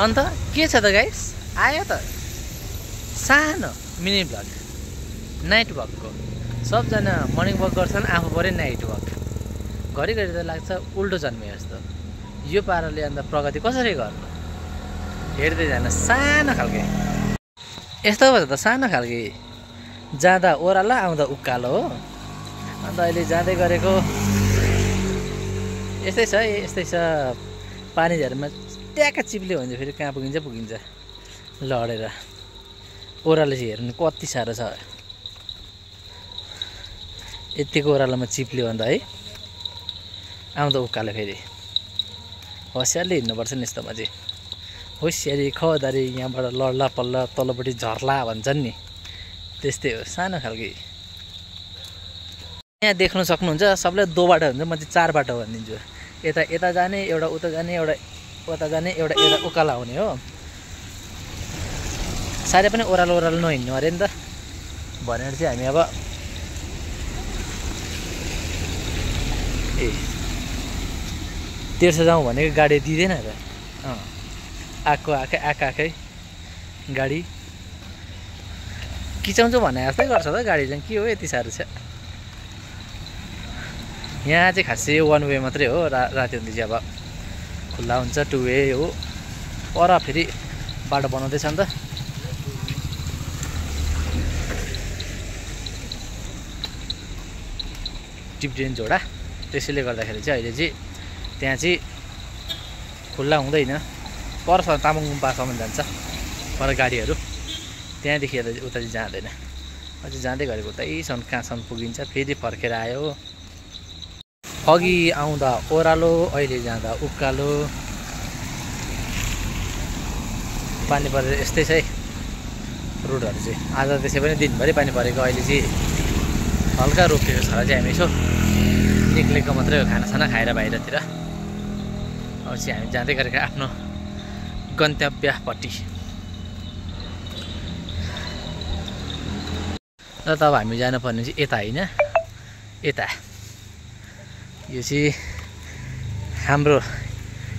अन्त के छ त गाइस, आयो त सानो मिनी भ्लग नाइट वकको। सबजना मर्निङ वक गर्छन्, आफू पऱ्यो नाइट वक। घरिघरि त लाग्छ उल्टो जन्मे जस्तो। यो पाराले अन्त प्रगति कसरी गर्नु हेर्दै जान। सानो खालके यस्तो भन्छ त, सानो खालके जाँदा ओह्रालो आउँदा उकालो हो। अन्त अहिले जाँदै गरेको यस्तै छ। पानी झरीमा ट्याक्क चिप्ल्यो भने फेरि कहाँ पुगिन्छ लडेर। ओह्रालो चाहिँ हेर्नु कति साह्रो छ। यतिको ओह्रालोमा चिप्ल्यो अन्त है आउँदा उकालो। फेरि होसियारले हिँड्नुपर्छ नि यस्तोमा चाहिँ। होसियारी खदारी, यहाँबाट लड्ला पल्ला तल्लोपट्टि झर्ला भन्छन् नि, त्यस्तै हो सानो खालके। यहाँ देख्न सक्नुहुन्छ सबले 2 बाटो हुन्छ, म चाहिँ 4 बाटो भनिदिन्छु। यता जाने, एउटा उता जाने, एउटा उता जाने, एउटा यता उकालो आउने हो। साह्रै पनि ओह्रालो नहिँड्नु अरे नि त भनेर चाहिँ हामी अब तेर्सो जाउँ भनेको गाडी दिँदैन त। आएकै गाडी किचाउँछु भने जस्तै गर्छ त गाडी चाहिँ। के हो यति साह्रो छ। यहाँ चाहिँ खासै 1 वे मात्रै हो। राति हुँदै चाहिँ अब खुल्ला हुन्छ, 2 वे हो। पर फेरि बाटो बनाउँदैछ नि त। टिप्टेन झोडा, त्यसैले गर्दाखेरि चाहिँ अहिले चाहिँ त्यहाँ चाहिँ खुल्ला हुँदैन। परसम्म तामाङ गुम्पासम्म जान्छ पर गाडीहरू, त्यहाँदेखि उता चाहिँ जाँदैन। अझै जाँदै गरेको उतैसम्म कहाँसम्म पुगिन्छ, फेरि फर्केर आयो। अघि आउँदा ओह्रालो, अहिले जाँदा उकालो। पानी परेर यस्तै छ है रोडहरू चाहिँ। आज त्यसै पनि दिनभरि पानी परेको, अहिले चाहिँ हल्का रोकिएको छ। चाहिँ हामी यसो निक्लेको मात्रै हो, खानासाना खाएर बाहिरतिर। अब चाहिँ हामी जाँदै गरेको आफ्नो गन्तव्यपट्टि। र तब हामी जानुपर्ने चाहिँ यता होइन, यता। यो चाहिँ हाम्रो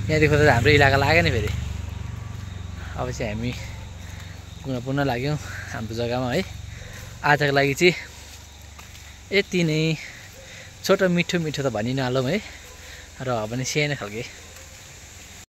यहाँदेखि त हाम्रो इलाका लाग्यो नि फेरि। अब चाहिँ हामी पुनः लाग्यौँ हाम्रो जग्गामा है। आजको लागि चाहिँ यति नै। छोटो मिठो त भनि नहालौँ है, र पनि सानो खालके